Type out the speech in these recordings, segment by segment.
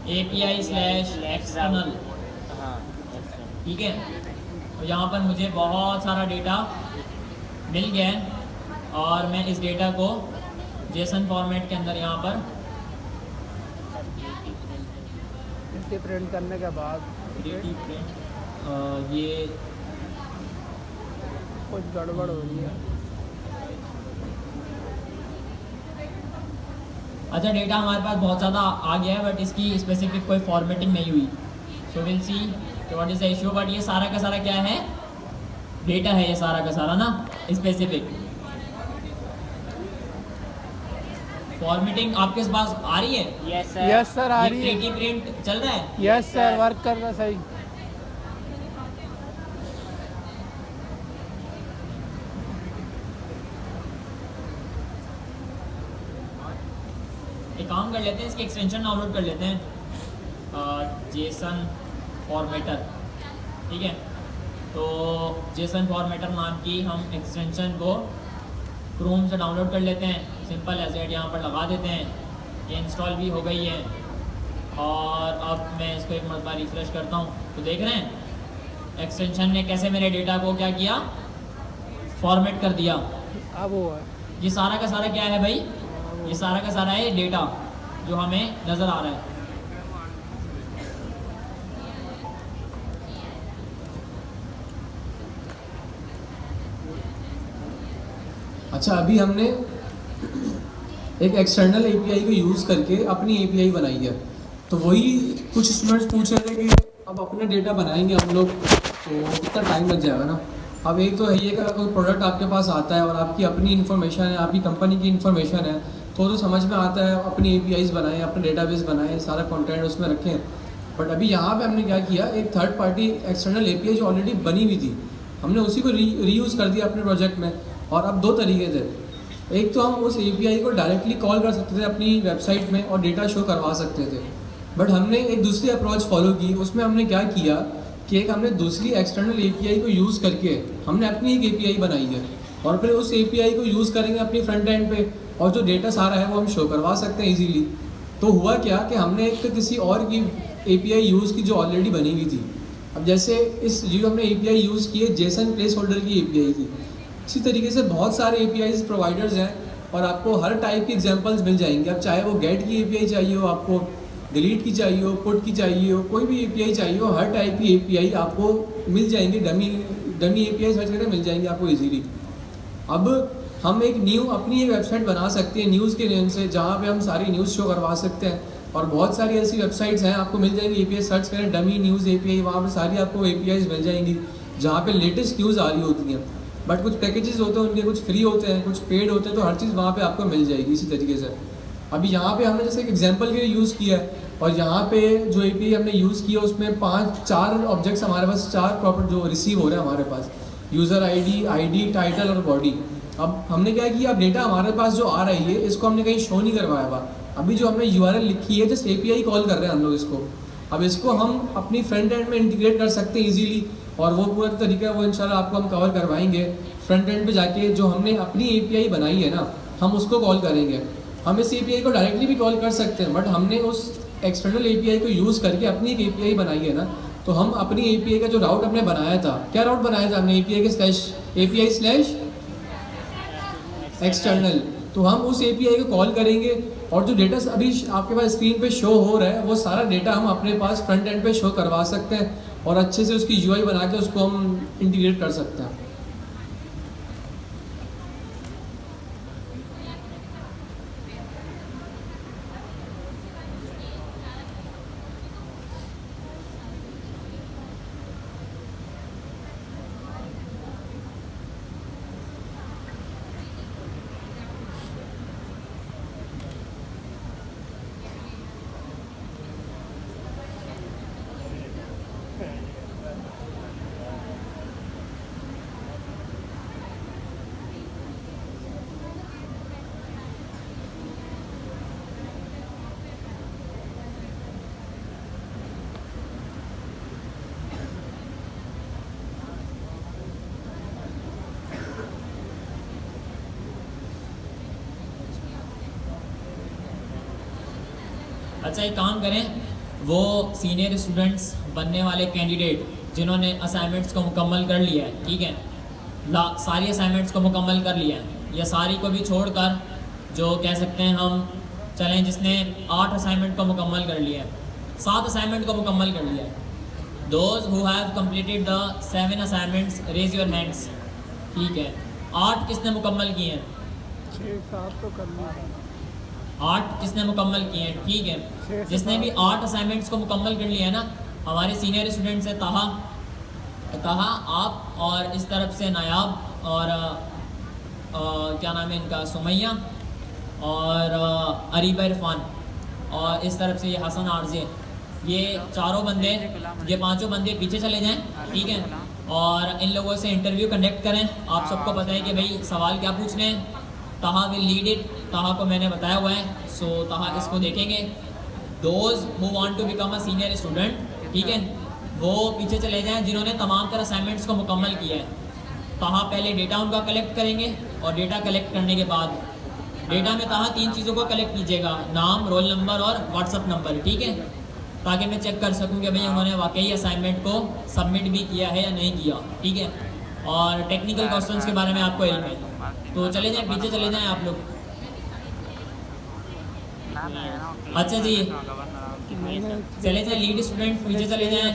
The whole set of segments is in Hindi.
API स्लैश एक्सटर्नल, हाँ ठीक है। तो यहाँ पर मुझे बहुत सारा डेटा मिल गया है और मैं इस डेटा को जेसन फॉर्मेट के अंदर यहाँ पर प्रिंट करने के बाद DT प्रिंट, ये कुछ गड़बड़ हो रही है। अच्छा, डेटा हमारे पास बहुत ज़्यादा आ गया है बट इसकी स्पेसिफिक कोई फॉर्मेटिंग नहीं हुई। So will see what is the issue. But ये सारा का सारा क्या है, डेटा है ये सारा का सारा ना, स्पेसिफिक। फॉर्मेटिंग आपके पास आ रही है? Yes sir. यस सर, आ रही ये है। प्रिंट चल रहा है? यस सर, वर्क कर रहा सही। एक काम कर लेते हैं, इसकी एक्सटेंशन डाउनलोड कर लेते हैं, जेसन फॉर्मेटर, ठीक है। तो जेसन फॉर्मेटर नाम की हम एक्सटेंशन को क्रोम से डाउनलोड कर लेते हैं, सिंपल एज एट यहाँ पर लगा देते हैं। ये इंस्टॉल भी हो गई है और अब मैं इसको एक मरतबा रिफ्रेश करता हूँ तो देख रहे हैं एक्सटेंशन ने कैसे मेरे डेटा को क्या किया, फॉर्मेट कर दिया। अब वो है। ये सारा का सारा क्या है भाई, ये सारा का सारा है डेटा जो हमें नज़र आ रहा है। अच्छा, अभी हमने एक एक्सटर्नल एपीआई को यूज़ करके अपनी एपीआई बनाई है। तो वही कुछ स्टूडेंट्स पूछ रहे थे कि अब अपना डेटा बनाएंगे हम लोग तो कितना टाइम लग जाएगा ना। अब एक तो है ये कि अगर कोई प्रोडक्ट आपके पास आता है और आपकी अपनी इन्फॉर्मेशन है, आपकी कंपनी की इन्फॉर्मेशन है, तो समझ में आता है अपनी एपीआईज बनाएं, अपने डेटाबेस बनाएं, सारा कंटेंट उसमें रखें। बट अभी यहाँ पे हमने क्या किया, एक थर्ड पार्टी एक्सटर्नल एपीआई जो ऑलरेडी बनी हुई थी, हमने उसी को रीयूज़ कर दिया अपने प्रोजेक्ट में। और अब दो तरीके थे, एक तो हम उस एपीआई को डायरेक्टली कॉल कर सकते थे अपनी वेबसाइट में और डेटा शो करवा सकते थे। बट हमने एक दूसरी अप्रोच फॉलो की। उसमें हमने क्या किया कि एक हमने दूसरी एक्सटर्नल एपीआई को यूज़ करके हमने अपनी एक एपीआई बनाई है और फिर उस एपीआई को यूज़ करेंगे अपनी फ्रंट एंड पे और जो डेटा सारा है वो हम शो करवा सकते हैं इजीली। तो हुआ क्या कि हमने एक किसी और की एपीआई यूज़ की जो ऑलरेडी बनी हुई थी। अब जैसे इस जो हमने एपीआई यूज़ की है जेसन प्लेस होल्डर की एपीआई थी, इसी तरीके से बहुत सारे एपीआई प्रोवाइडर्स हैं और आपको हर टाइप की एग्जांपल्स मिल जाएंगे। अब चाहे वो गेट की एपीआई चाहिए हो, आपको डिलीट की चाहिए हो, पुट की चाहिए हो, कोई भी एपीआई चाहिए हो, हर टाइप की एपीआई आपको मिल जाएंगी। डमी एपीआई सर्च करके मिल जाएंगे आपको इजीली। अब हम एक अपनी एक वेबसाइट बना सकते हैं न्यूज़ के नेम से, जहाँ पे हम सारी न्यूज़ शो करवा सकते हैं। और बहुत सारी ऐसी वेबसाइट्स हैं, आपको मिल जाएंगी, एपीआई सर्च करें डमी न्यूज़ एपीआई, वहाँ पर सारी आपको एपीआईज मिल जाएंगी जहाँ पे लेटेस्ट न्यूज़ आ रही होती हैं। बट कुछ पैकेजेस होते हैं उनके, कुछ फ्री होते हैं, कुछ पेड होते हैं, तो हर चीज़ वहाँ पे आपको मिल जाएगी इसी तरीके से। अभी यहाँ पे हमने जैसे एक एग्जांपल के लिए यूज़ किया है और यहाँ पे जो एपीआई हमने यूज़ किया उसमें चार ऑब्जेक्ट्स हमारे पास, चार प्रॉपर जो रिसीव हो रहे हैं हमारे पास, यूज़र आईडी, टाइटल और बॉडी। अब हमने क्या किया, अब डेटा हमारे पास जो आ रही है इसको हमने कहीं शो नहीं करवाया हुआ। अभी जो हमने यूआरएल लिखी है, जस्ट एपीआई कॉल कर रहे हैं हम लोग इसको। अब इसको हम अपनी फ्रंट एंड में इंटीग्रेट कर सकते हैं इजीली और वो पूरा तरीका वो इंशाल्लाह आपको हम कवर करवाएंगे। फ्रंट एंड पे जाके जो हमने अपनी एपीआई बनाई है ना, हम उसको कॉल करेंगे। हम इस एपीआई को डायरेक्टली भी कॉल कर सकते हैं, बट हमने उस एक्सटर्नल एपीआई को यूज़ करके अपनी एक एपीआई बनाई है ना, तो हम अपनी एपीआई का जो राउट हमने बनाया था, क्या राउट बनाया था हमने एपीआई के एपीआई स्लैश एक्सटर्नल, तो हम उस एपीआई को कॉल करेंगे और जो डेटा अभी आपके पास स्क्रीन पे शो हो रहा है वो सारा डेटा हम अपने पास फ्रंट एंड पे शो करवा सकते हैं और अच्छे से उसकी यूआई बना के उसको हम इंटीग्रेट कर सकते हैं। अच्छा, एक काम करें, वो सीनियर स्टूडेंट्स बनने वाले कैंडिडेट जिन्होंने असाइनमेंट्स को मुकम्मल कर लिया है, ठीक है, सारी असाइनमेंट्स को मुकम्मल कर लिया है, या सारी को भी छोड़कर जो कह सकते हैं हम चलें जिसने 8 असाइनमेंट को मुकम्मल कर लिया है, 7 असाइनमेंट को मुकम्मल कर लिया है। Those who have completed the 7 assignments raise your hands, ठीक है। 8 किसने मुकम्मल किए हैं? 6-7 तो कर लिया। 8 किसने मुकम्मल किए हैं, ठीक है। 6 से जिसने भी 7 8 असाइनमेंट्स को मुकम्मल कर लिया है ना, हमारे सीनियर स्टूडेंट्स है ताहा, आप, और इस तरफ से नायाब और क्या नाम है इनका, सुमैया और अरीबा इरफान, और इस तरफ से ये हसन आरजे, ये चारों बंदे, ये 5 बंदे पीछे चले जाएं, ठीक है, और इन लोगों से इंटरव्यू कंडक्ट करें। आप सबको पता है कि भाई सवाल क्या पूछने हैं। ताहा विल लीड इट, ताहा को मैंने बताया हुआ है, सो ताहा इसको देखेंगे। Those who want to become a senior student, ठीक है, वो पीछे चले जाएं जिन्होंने तमाम तरह असाइनमेंट्स को मुकम्मल किया है। ताहा पहले डेटा उनका कलेक्ट करेंगे, और डेटा कलेक्ट करने के बाद डेटा में ताहा 3 चीज़ों को कलेक्ट कीजिएगा, नाम, रोल नंबर और व्हाट्सअप नंबर, ठीक है, ताकि मैं चेक कर सकूं कि भाई उन्होंने वाकई असाइनमेंट को सबमिट भी किया है या नहीं किया, ठीक है। और टेक्निकल क्वेश्चंस के बारे में आपको इल्म है, तो चले जाएं, पीछे चले जाएं आप लोग। अच्छा जी, चले जाएं, लीड स्टूडेंट पीछे चले जाएं,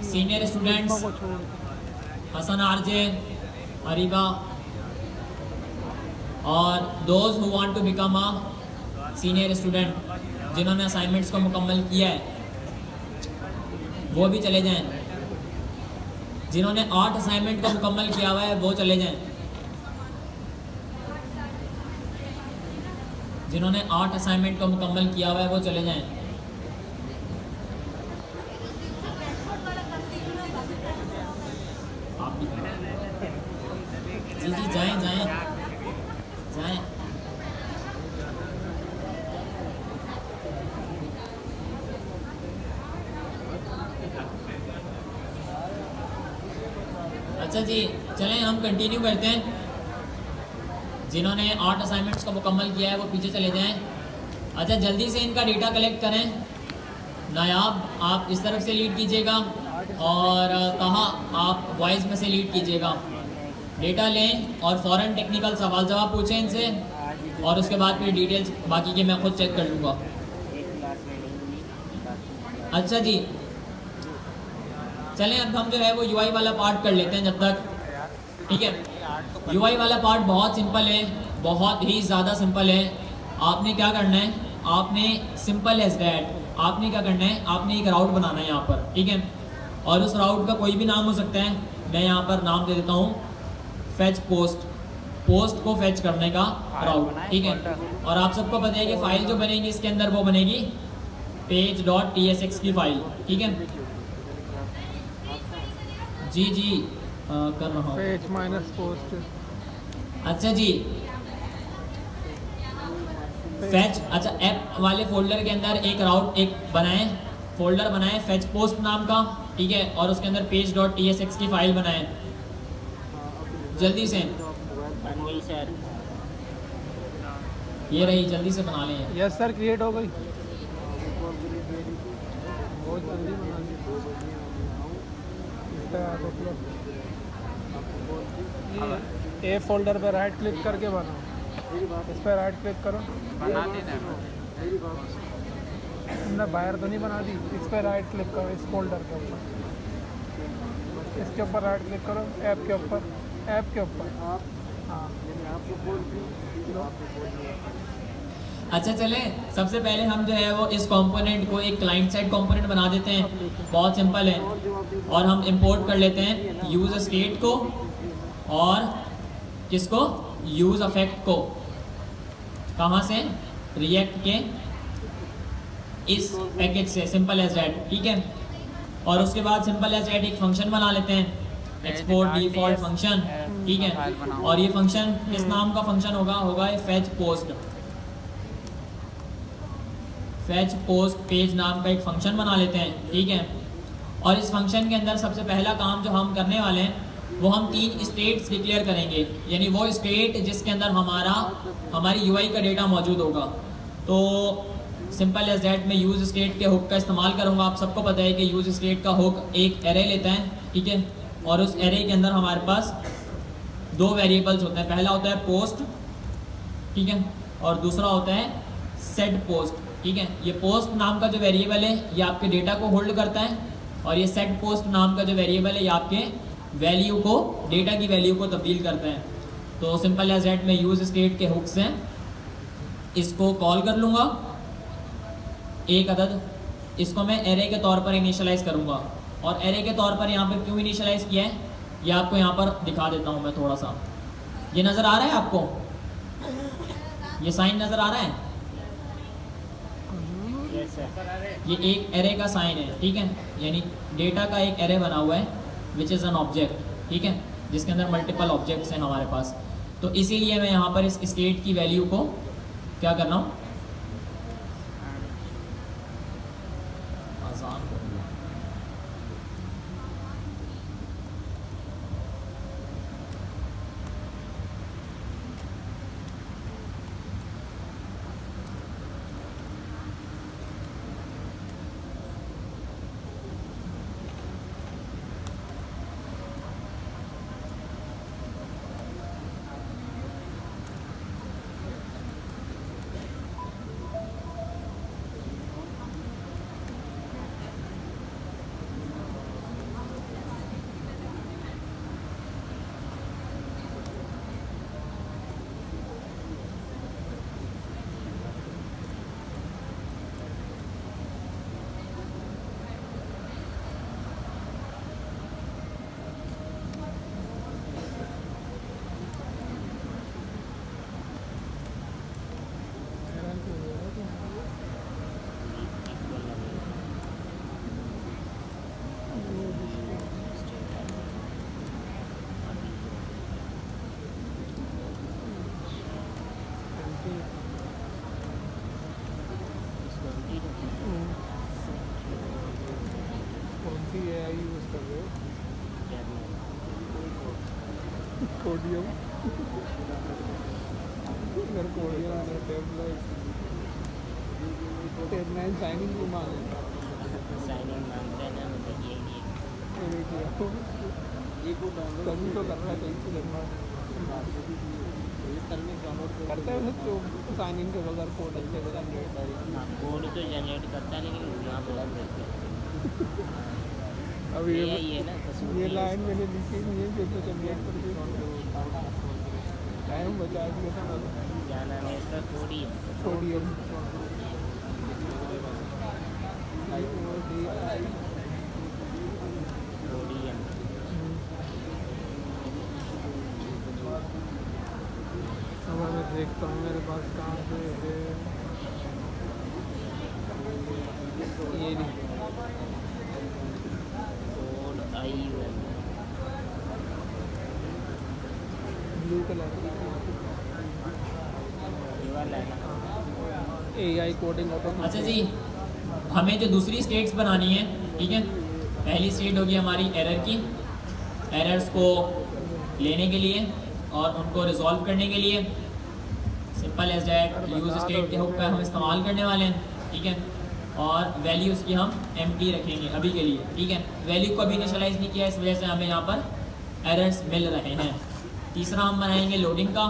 सीनियर स्टूडेंट्स को छोड़ के। हसन आरजे, अरीबा, और those who want to become a senior student जिन्होंने असाइनमेंट्स को मुकम्मल किया है वो भी चले जाएं। जिन्होंने 8 असाइनमेंट को मुकम्मल किया हुआ है वो चले जाएं। जिन्होंने 8 असाइनमेंट को मुकम्मल किया हुआ है वो चले जाएं। आप भी जी जाएं जाएं जाएं। अच्छा जी, चलें हम कंटिन्यू करते हैं। जिन्होंने 8 असाइनमेंट्स को मुकम्मल किया है वो पीछे चले जाएं। अच्छा, जल्दी से इनका डेटा कलेक्ट करें। नायाब आप इस तरफ से लीड कीजिएगा, और कहा आप वॉइस में से लीड कीजिएगा। डेटा लें और फ़ौरन टेक्निकल सवाल जवाब पूछें इनसे, और उसके बाद फिर डिटेल्स बाकी के मैं खुद चेक कर लूँगा। अच्छा जी, चलें अब हम जो है वो यूआई वाला पार्ट कर लेते हैं जब तक, ठीक है। यूआई वाला पार्ट बहुत सिंपल है, बहुत ही ज़्यादा सिंपल है। आपने क्या करना है, आपने सिंपल एज दैट, आपने क्या करना है, आपने एक राउट बनाना है यहाँ पर, ठीक है। और उस राउट का कोई भी नाम हो सकता है। मैं यहाँ पर नाम दे देता हूँ फेच पोस्ट, पोस्ट को फेच करने का राउट, ठीक है। और आप सबको पता है कि फाइल जो बनेगी इसके अंदर वो बनेगी page.tsx की फाइल, ठीक है जी जी कर रहा हूँ। Page minus post. अच्छा जी, फेच, अच्छा ऐप वाले फोल्डर के अंदर एक राउट एक बनाएं, फोल्डर बनाएं फेच पोस्ट नाम का, ठीक है, और उसके अंदर page.tsx की फाइल बनाएं जल्दी से। ये रही, जल्दी से बना लें। यस सर, क्रिएट हो गई। बहुत जल्दी बना ली। ए फोल्डर पर राइट क्लिक करके बनाओ, इस पर राइट क्लिक करो। हमने बाहर तो नहीं बना दी। इस पर राइट क्लिक करो, इस फोल्डर के ऊपर, इसके ऊपर राइट क्लिक करो, ऐप के ऊपर, ऐप के ऊपर। हाँ, अच्छा चले, सबसे पहले हम जो है वो इस कंपोनेंट को एक क्लाइंट साइड कंपोनेंट बना देते हैं। बहुत सिंपल है, और हम इंपोर्ट कर लेते हैं यूज स्टेट को, और किसको, यूज अफेक्ट को। कहाँ से, रिएक्ट के इस पैकेज से, सिंपल एज दैट, ठीक है। और उसके बाद सिंपल एज दैट एक फंक्शन बना लेते हैं, एक्सपोर्ट डिफॉल्ट फंक्शन, ठीक है। और ये फंक्शन किस नाम का फंक्शन होगा fetch post, fetch post page नाम का एक फंक्शन बना लेते हैं, ठीक है। और इस फंक्शन के अंदर सबसे पहला काम जो हम करने वाले हैं वो हम 3 स्टेट्स डिक्लेयर करेंगे, यानी वो स्टेट जिसके अंदर हमारी यूआई का डेटा मौजूद होगा। तो सिंपल एज दैट मैं यूज स्टेट के हुक का इस्तेमाल करूँगा। आप सबको पता है कि यूज स्टेट का हुक एक एरे लेता है, ठीक है, और उस एरे के अंदर हमारे पास दो वेरिएबल्स होते हैं। पहला होता है पोस्ट, ठीक है, और दूसरा होता है सेट पोस्ट, ठीक है। ये पोस्ट नाम का जो वेरिएबल है ये आपके डेटा को होल्ड करता है, और ये सेट पोस्ट नाम का जो वेरिएबल है ये आपके वैल्यू को, डेटा की वैल्यू को तब्दील करता है। तो सिंपल एज दैट मैं यूज स्टेट के हुक से इसको कॉल कर लूँगा, एक अदद इसको मैं एरे के तौर पर इनिशियलाइज करूँगा। और एरे के तौर पर यहाँ पर क्यों इनिशियलाइज किया है ये आपको यहाँ पर दिखा देता हूँ मैं थोड़ा सा। ये नज़र आ रहा है आपको, ये साइन नज़र आ रहा है, ये एक एरे का साइन है, ठीक है, यानी डेटा का एक एरे बना हुआ है विच इज़ एन ऑब्जेक्ट, ठीक है, जिसके अंदर मल्टीपल ऑब्जेक्ट्स हैं हमारे पास। तो इसीलिए मैं यहाँ पर इस स्टेट की वैल्यू को क्या कर रहा हूँ, आसान कर दिया। कोडियम मेरे कोडियम आ रहा टेबलेट टेबलेट साइनिंग को मांग साइनिंग मांगते हैं ना, मतलब ये तभी तो कर रहा है, कहीं से करना करता है तो साइन इन के बगैर कोड अच्छे से जनरेट कोड तो जनरेट करता है, लेकिन यहाँ बड़ा अब यही है ना ये लाइन मैंने लिखी नहीं है जो तो जनरेट करके टाइम बचा दिया था। क्या नाम है इसका, सोडियम कोडियम। अब मैं देखता हूँ मेरे पास कहाँ पे है, ये नहीं कोड आई ब्लू कलर ये वाला है ना। AI coding auto. अच्छा जी, हमें जो दूसरी स्टेट्स बनानी है, ठीक है, पहली स्टेट होगी हमारी एरर की, एरर्स को लेने के लिए और उनको रिजॉल्व करने के लिए simple as that use state के हुक का हम इस्तेमाल करने वाले हैं, ठीक है, और वैल्यूज़ की हम एम्प्टी रखेंगे अभी के लिए, ठीक है। वैल्यू को अभी इनिशियलाइज नहीं किया, इस वजह से हमें यहाँ पर एरर्स मिल रहे हैं। तीसरा हम बनाएंगे लोडिंग का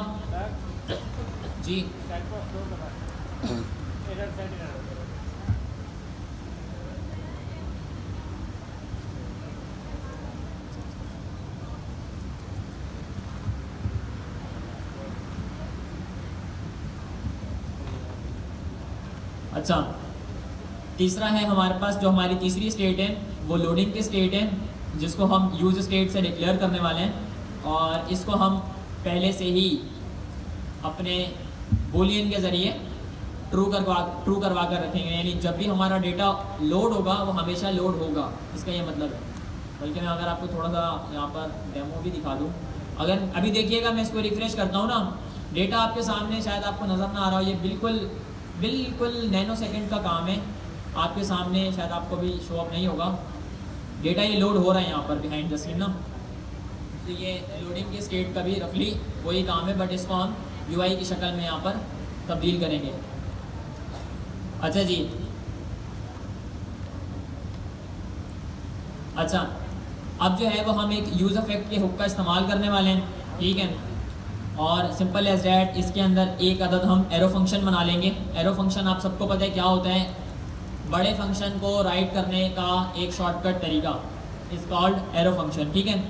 जी। अच्छा, तीसरा है हमारे पास जो हमारी तीसरी स्टेट है वो लोडिंग की स्टेट है, जिसको हम यूज स्टेट से डिक्लेयर करने वाले हैं, और इसको हम पहले से ही अपने बूलियन के ज़रिए ट्रू करवा कर रखेंगे, यानी जब भी हमारा डेटा लोड होगा वो हमेशा लोड होगा, इसका ये मतलब है। बल्कि मैं अगर आपको थोड़ा सा यहाँ पर डेमो भी दिखा दूँ, अगर अभी देखिएगा मैं इसको रिफ्रेश करता हूँ ना, डेटा आपके सामने शायद आपको नज़र ना आ रहा हो, ये बिल्कुल नैनो सेकंड का काम है, आपके सामने शायद आपको भी शो अप नहीं होगा, डेटा ये लोड हो रहा है यहाँ पर बिहाइंड द सीन ना। तो ये लोडिंग की स्टेट का भी रफली वही काम है, बट इसको हम UI की शक्ल में यहाँ पर तब्दील करेंगे। अच्छा जी, अच्छा अब जो है वो हम एक यूज़ इफेक्ट के हुक का इस्तेमाल करने वाले हैं, ठीक है। और सिंपल एज डैट इसके अंदर एक अदद हम एरो फंक्शन बना लेंगे। एरो फंक्शन आप सबको पता है क्या होता है, बड़े फंक्शन को राइट करने का एक शॉर्टकट तरीका इज़ कॉल्ड एरो फंक्शन, ठीक है।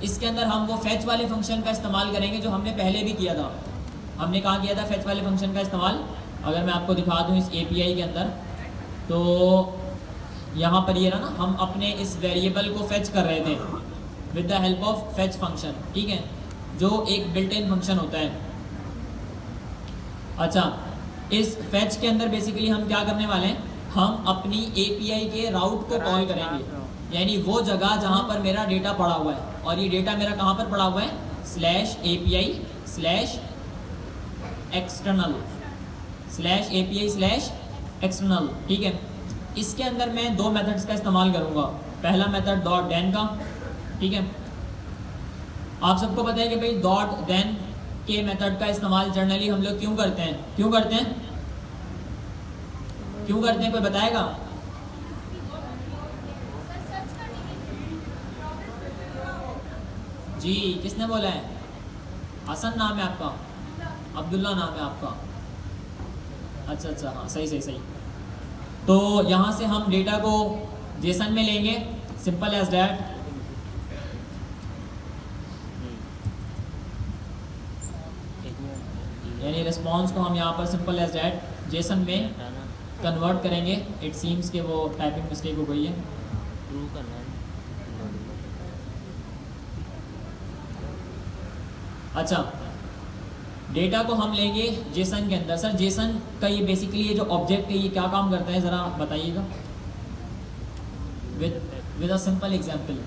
इसके अंदर हम वो फेच वाले फंक्शन का इस्तेमाल करेंगे जो हमने पहले भी किया था। हमने कहाँ किया था फेच वाले फंक्शन का इस्तेमाल? अगर मैं आपको दिखा दूँ इस API के अंदर, तो यहाँ पर ये ना हम अपने इस वेरिएबल को फेच कर रहे थे with the help of fetch function, ठीक है, जो एक बिल्ट इन फंक्शन होता है। अच्छा, इस फेच के अंदर बेसिकली हम क्या करने वाले हैं, हम अपनी API के राउट को कॉल करेंगे, यानी वो जगह जहाँ पर मेरा डेटा पड़ा हुआ है। और ये डेटा मेरा कहाँ पर पड़ा हुआ है, /API/external, ठीक है। इसके अंदर मैं दो मेथड्स का इस्तेमाल करूँगा। पहला मेथड .then का, ठीक है। आप सबको पता है कि भाई .then के मेथड का इस्तेमाल जनरली हम लोग क्यों करते हैं, क्यों करते हैं कोई बताएगा? जी, किसने बोला है? हसन नाम है आपका, अब्दुल्ला नाम है आपका? अच्छा, हाँ सही। तो यहाँ से हम डेटा को जेसन में लेंगे, सिंपल एज डैट। यानी रिस्पॉन्स को हम यहाँ पर सिंपल एज डैट जेसन में कन्वर्ट करेंगे। इट सीम्स कि वो टाइपिंग मिस्टेक हो गई है। ट्रू करना है। अच्छा, डेटा को हम लेंगे जेसन के अंदर। सर जेसन का ये बेसिकली ये जो ऑब्जेक्ट है ये क्या काम करता है ज़रा बताइएगा विद अ सिंपल एग्जांपल।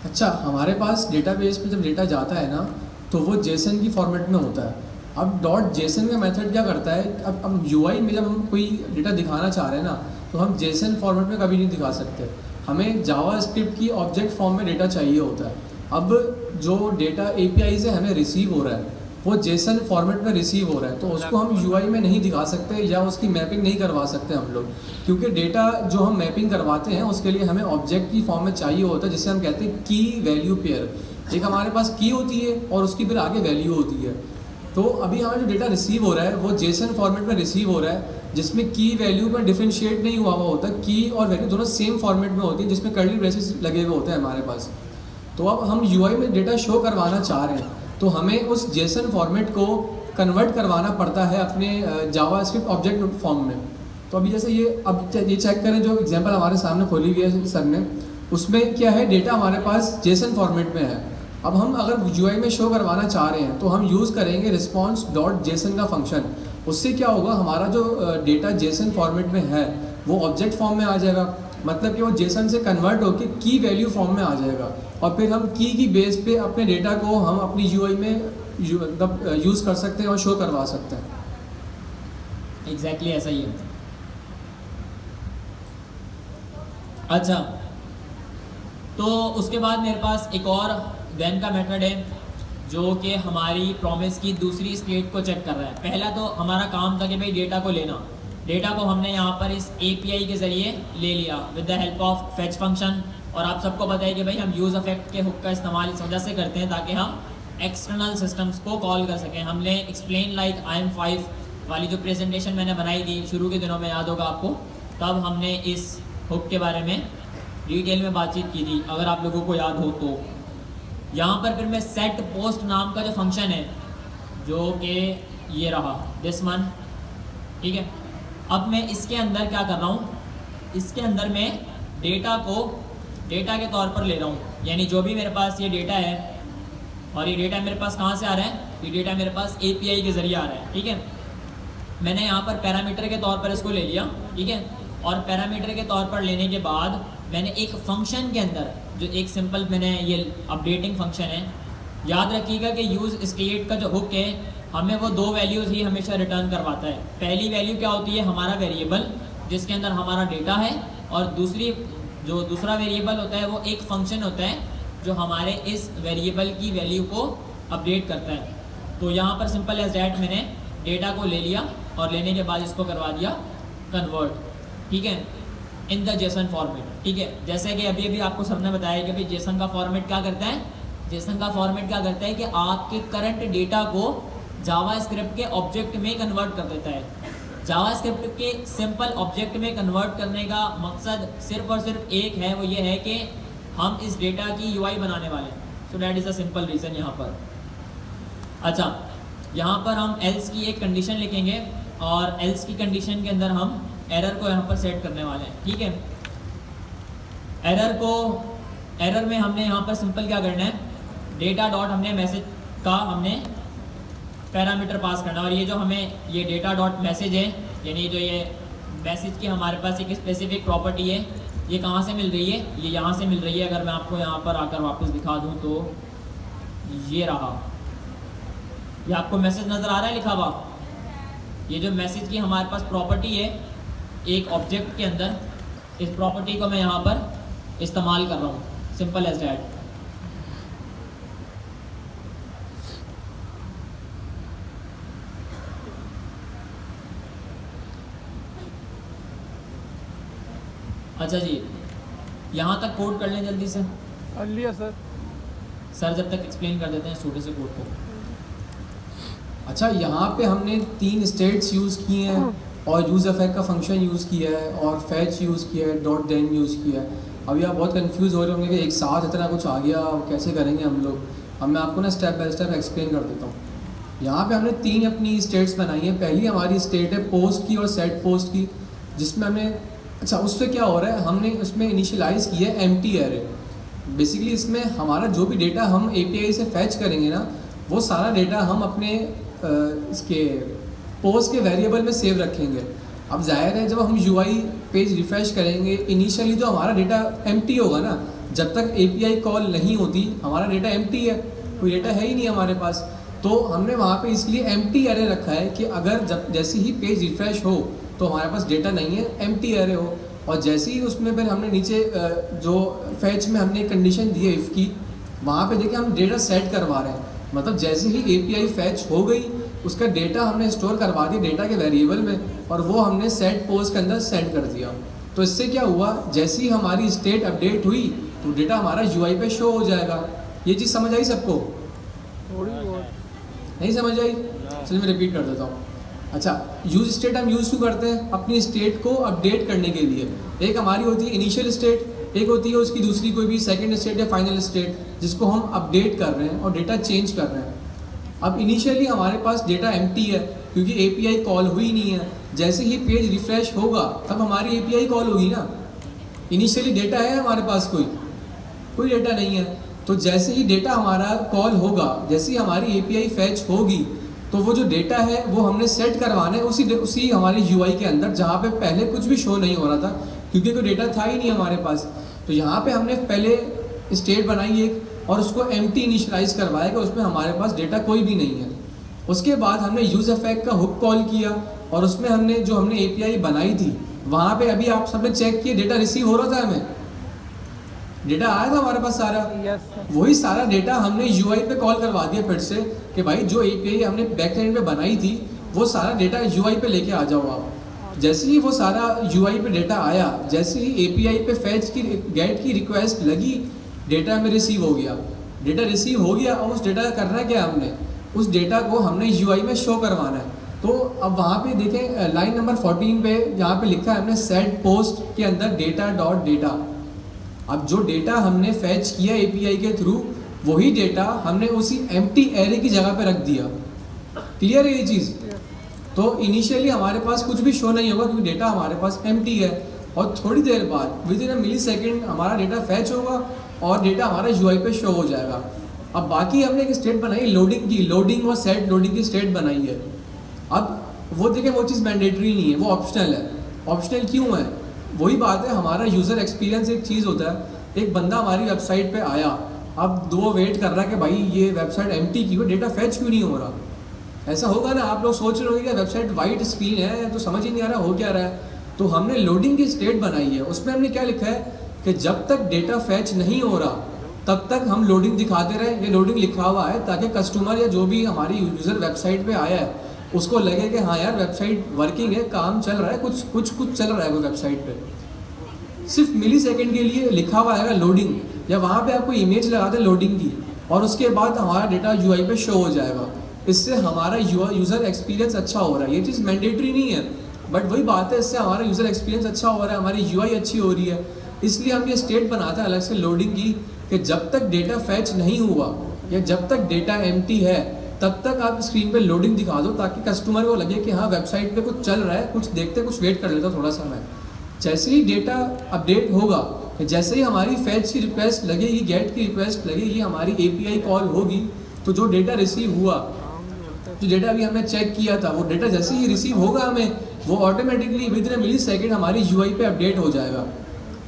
अच्छा, हमारे पास डेटाबेस पे जब डेटा जाता है ना, तो वो जेसन की फॉर्मेट में होता है। अब .json का मेथड क्या करता है, अब UI में जब हम कोई डेटा दिखाना चाह रहे हैं ना, तो हम जेसन फॉर्मेट में कभी नहीं दिखा सकते। हमें जावास्क्रिप्ट की ऑब्जेक्ट फॉर्म में डेटा चाहिए होता है। अब जो डेटा API से हमें रिसीव हो रहा है वो जेसन फॉर्मेट में रिसीव हो रहा है, तो उसको हम UI में नहीं दिखा सकते या उसकी मैपिंग नहीं करवा सकते हम लोग, क्योंकि डेटा जो हम मैपिंग करवाते हैं उसके लिए हमें ऑब्जेक्ट की फॉर्म में चाहिए होता है, जिसे हम कहते हैं की वैल्यू पेयर। एक हमारे पास की होती है और उसकी फिर आगे वैल्यू होती है। तो अभी हमारा जो डेटा रिसीव हो रहा है वो जेसन फॉर्मेट में रिसीव हो रहा है, जिसमें की वैल्यू में डिफरेंशिएट नहीं हुआ होता। की और वैल्यू दोनों सेम फॉर्मेट में होती है, जिसमें कर्ली ब्रेसेस लगे हुए होते हैं हमारे पास। तो अब हम UI में डेटा शो करवाना चाह रहे हैं, तो हमें उस जेसन फॉर्मेट को कन्वर्ट करवाना पड़ता है अपने जावास्क्रिप्ट ऑब्जेक्ट फॉर्म में। तो अभी जैसे ये चेक करें, जो एग्जांपल हमारे सामने खोली हुई है सर ने, उसमें क्या है, डेटा हमारे पास जेसन फॉर्मेट में है। अब हम अगर UI में शो करवाना चाह रहे हैं तो हम यूज़ करेंगे response.json का फंक्शन। उससे क्या होगा, हमारा जो डेटा जेसन फॉर्मेट में है वो ऑब्जेक्ट फॉर्म में आ जाएगा, मतलब कि वो जेसन से कन्वर्ट होकर की वैल्यू फॉर्म में आ जाएगा। और फिर हम की बेस पे अपने डेटा को हम अपनी UI में यूज़ कर सकते हैं और शो करवा सकते हैं। एग्जैक्टली ऐसा ही है। अच्छा, तो उसके बाद मेरे पास एक और देन का मेथड है जो कि हमारी प्रॉमिस की दूसरी स्टेट को चेक कर रहा है। पहला तो हमारा काम था कि भाई डेटा को लेना, डेटा को हमने यहाँ पर इस API के ज़रिए ले लिया with the help of fetch function. और आप सबको पता है कि भाई हम यूज़ इफेक्ट के हुक का इस्तेमाल इस वजह से करते हैं ताकि हम एक्सटर्नल सिस्टम्स को कॉल कर सकें। हमने एक्सप्लेन लाइक IM5 वाली जो प्रेजेंटेशन मैंने बनाई थी शुरू के दिनों में, याद होगा आपको, तब हमने इस हुक के बारे में डिटेल में बातचीत की थी, अगर आप लोगों को याद हो तो। यहाँ पर फिर मैं सेट पोस्ट नाम का जो फंक्शन है, जो कि ये रहा दिस वन, ठीक है। अब मैं इसके अंदर क्या कर रहा हूँ, इसके अंदर मैं डेटा को डेटा के तौर पर ले रहा हूँ। यानी जो भी मेरे पास ये डेटा है, और ये डेटा मेरे पास कहाँ से आ रहा है, ये डेटा मेरे पास API के ज़रिए आ रहा है, ठीक है। मैंने यहाँ पर पैरामीटर के तौर पर इसको ले लिया, ठीक है। और पैरामीटर के तौर पर लेने के बाद मैंने एक फंक्शन के अंदर जो एक सिंपल मैंने ये अपडेटिंग फंक्शन है, याद रखिएगा कि यूज़ स्टेट का जो हुक है हमें वो दो वैल्यूज़ ही हमेशा रिटर्न करवाता है। पहली वैल्यू क्या होती है, हमारा वेरिएबल जिसके अंदर हमारा डेटा है, और दूसरा वेरिएबल होता है वो एक फंक्शन होता है जो हमारे इस वेरिएबल की वैल्यू को अपडेट करता है। तो यहाँ पर सिंपल एज डैट मैंने डेटा को ले लिया और लेने के बाद इसको करवा दिया कन्वर्ट, ठीक है, इन द जेसन फॉर्मेट, ठीक है। जैसे कि अभी अभी आपको सबने बताया कि भाई जेसन का फॉर्मेट क्या करता है, जेसन का फॉर्मेट क्या करता है कि आपके करंट डेटा को जावास्क्रिप्ट के ऑब्जेक्ट में कन्वर्ट कर देता है। जावास्क्रिप्ट के सिंपल ऑब्जेक्ट में कन्वर्ट करने का मकसद सिर्फ और सिर्फ एक है, वो ये है कि हम इस डेटा की यूआई बनाने वाले हैं। So that is a simple reason यहाँ पर। अच्छा, यहाँ पर हम एल्स की एक कंडीशन लिखेंगे और एल्स की कंडीशन के अंदर हम एरर को यहाँ पर सेट करने वाले हैं, ठीक है। एरर में हमने यहाँ पर सिंपल क्या करना है, डेटा डॉट हमने मैसेज का हमने पैरामीटर पास करना, और ये जो हमें ये डेटा डॉट मैसेज है, यानी जो ये मैसेज की हमारे पास एक स्पेसिफिक प्रॉपर्टी है, ये कहाँ से मिल रही है, ये यहाँ से मिल रही है। अगर मैं आपको यहाँ पर आकर वापस दिखा दूँ तो ये रहा, ये आपको मैसेज नज़र आ रहा है लिखा हुआ। ये जो मैसेज की हमारे पास प्रॉपर्टी है एक ऑब्जेक्ट के अंदर, इस प्रॉपर्टी को मैं यहाँ पर इस्तेमाल कर रहा हूँ, सिंपल एज दैट। अच्छा जी, यहाँ तक कोड कर लें जल्दी से। कर लिया सर। सर जब तक एक्सप्लेन कर देते हैं छोटे से कोड को। अच्छा, यहाँ पे हमने 3 स्टेट्स यूज़ किए हैं और यूज़ इफेक्ट का फंक्शन यूज़ किया है और फैच यूज़ किया है, डॉट देन यूज़ किया है। अभी आप बहुत कंफ्यूज हो रहे होंगे कि एक साथ इतना कुछ आ गया, कैसे करेंगे हम लोग। अब मैं आपको ना स्टेप बाय स्टेप एक्सप्लेन कर देता हूँ। यहाँ पे हमने 3 अपनी स्टेट्स बनाई हैं। पहली हमारी स्टेट है पोस्ट की और सेट पोस्ट की, जिसमें हमने, अच्छा उससे क्या हो रहा है, हमने उसमें इनिशियलाइज़ किया है एम्प्टी एरे। बेसिकली इसमें हमारा जो भी डेटा हम API से फैच करेंगे ना, वो सारा डेटा हम अपने इसके पोस्ट के वेरिएबल में सेव रखेंगे। अब जाहिर है जब हम UI पेज रिफ़्रेश करेंगे, इनिशियली जो हमारा डेटा एम्प्टी होगा ना, जब तक API कॉल नहीं होती हमारा डेटा एम्प्टी है, कोई डेटा है ही नहीं हमारे पास। तो हमने वहाँ पे इसलिए एम्प्टी एरे रखा है कि अगर जब जैसे ही पेज रिफ़्रेश हो तो हमारे पास डेटा नहीं है, एम्प्टी एरे हो। और जैसे ही उसमें फिर हमने नीचे जो फैच में हमने कंडीशन दी है इफ़ की, वहाँ पे देखिए हम डेटा सेट करवा रहे हैं। मतलब जैसे ही API फैच हो गई, उसका डेटा हमने स्टोर करवा दिया डेटा के वेरिएबल में, और वो हमने सेट पोस्ट के अंदर सेंड कर दिया। तो इससे क्या हुआ, जैसे ही हमारी स्टेट अपडेट हुई तो डेटा हमारा UI पे शो हो जाएगा। ये चीज़ समझ आई सबको? थोड़ी बहुत। नहीं समझ आई? चलिए मैं रिपीट कर देता हूँ। अच्छा, यूज स्टेट हम यूज़ क्यों करते हैं? अपनी स्टेट को अपडेट करने के लिए। एक हमारी होती है इनिशियल स्टेट, एक होती है उसकी दूसरी कोई भी सेकंड स्टेट या फाइनल स्टेट, जिसको हम अपडेट कर रहे हैं और डेटा चेंज कर रहे हैं। अब इनिशियली हमारे पास डेटा एम्प्टी है क्योंकि API कॉल हुई नहीं है। जैसे ही पेज रिफ़्रेश होगा तब हमारी API कॉल होगी ना। इनिशियली डेटा है हमारे पास, कोई डेटा नहीं है। तो जैसे ही डेटा हमारा कॉल होगा, जैसे ही हमारी API फैच होगी, तो वो जो डेटा है वो हमने सेट करवाना है उसी हमारी UI के अंदर, जहाँ पे पहले कुछ भी शो नहीं हो रहा था क्योंकि कोई डेटा था ही नहीं हमारे पास। तो यहाँ पे हमने पहले स्टेट बनाई एक, और उसको एम्प्टी इनिशियलाइज करवाया कि उसमें हमारे पास डेटा कोई भी नहीं है। उसके बाद हमने यूज इफेक्ट का हुक कॉल किया और उसमें हमने जो हमने API बनाई थी वहाँ पे अभी आप सबने चेक किया डेटा रिसीव हो रहा था, हमें डेटा आया था हमारे पास सारा। Yes sir. वही सारा डेटा हमने UI पे कॉल करवा दिया फिर से कि भाई जो API हमने बैकएंड पे बनाई थी वो सारा डेटा UI पे लेके आ जाओ आप। जैसे ही वो सारा UI पे डेटा आया, जैसे ही API पे फैच की गेट की रिक्वेस्ट लगी, डेटा में रिसीव हो गया। डेटा रिसीव हो गया और उस डेटा का करना क्या है, हमने उस डेटा को हमने UI में शो करवाना है। तो अब वहाँ पे देखें लाइन नंबर 14 पे जहाँ पे लिखा है हमने सेट पोस्ट के अंदर डेटा डॉट डेटा। अब जो डेटा हमने फैच किया API के थ्रू, वही डेटा हमने उसी एम्प्टी एरे की जगह पे रख दिया। क्लियर है ये चीज़? तो इनिशियली हमारे पास कुछ भी शो नहीं होगा क्योंकि डेटा हमारे पास एम्प्टी है, और थोड़ी देर बाद within a millisecond हमारा डेटा फैच होगा और डेटा हमारा UI पे शो हो जाएगा। अब बाकी हमने एक स्टेट बनाई लोडिंग की, लोडिंग और सेट लोडिंग की स्टेट बनाई है। अब वो देखें वो चीज़ मैंडेटरी नहीं है, वो ऑप्शनल है। ऑप्शनल क्यों है? वही बात है, हमारा यूज़र एक्सपीरियंस एक चीज़ होता है। एक बंदा हमारी वेबसाइट पे आया, अब दो वेट कर रहा है कि भाई ये वेबसाइट एम्प्टी की हो, डेटा फैच क्यों नहीं हो रहा। ऐसा होगा ना, आप लोग सोच रहे होंगे कि वेबसाइट वाइट स्क्रीन है तो समझ ही नहीं आ रहा हो क्या रहा है। तो हमने लोडिंग की स्टेट बनाई है, उसमें हमने क्या लिखा है कि जब तक डेटा फैच नहीं हो रहा तब तक हम लोडिंग दिखाते रहे। ये लोडिंग लिखा हुआ है ताकि कस्टमर या जो भी हमारी यूज़र वेबसाइट पे आया है उसको लगे कि हाँ यार वेबसाइट वर्किंग है, काम चल रहा है, कुछ चल रहा है वो वेबसाइट पे। सिर्फ मिली सेकेंड के लिए लिखा हुआ आएगा लोडिंग, या वहाँ पे आपको इमेज लगा दे लोडिंग की, और उसके बाद हमारा डेटा यूआई पे शो हो जाएगा। इससे हमारा यूज़र एक्सपीरियंस अच्छा हो रहा है। ये चीज़ मैंडेटरी नहीं है, बट वही बात है, इससे हमारा यूज़र एक्सपीरियंस अच्छा हो रहा है, हमारी यूआई अच्छी हो रही है। इसलिए हम ये स्टेट बनाते हैं अलग से लोडिंग की, कि जब तक डेटा फैच नहीं हुआ या जब तक डेटा एम्प्टी है तब तक आप स्क्रीन पे लोडिंग दिखा दो, ताकि कस्टमर को लगे कि हाँ वेबसाइट पे कुछ चल रहा है, कुछ देखते, कुछ वेट कर लेता थोड़ा समय। जैसे ही डेटा अपडेट होगा, जैसे ही हमारी फैच की रिक्वेस्ट लगेगी, गेट की रिक्वेस्ट लगेगी, हमारी एपीआई कॉल होगी, तो जो डेटा रिसीव हुआ, जो डेटा अभी हमने चेक किया था, वो डेटा जैसे ही रिसीव होगा हमें, वो automatically within millisecond हमारी यूआई पे अपडेट हो जाएगा।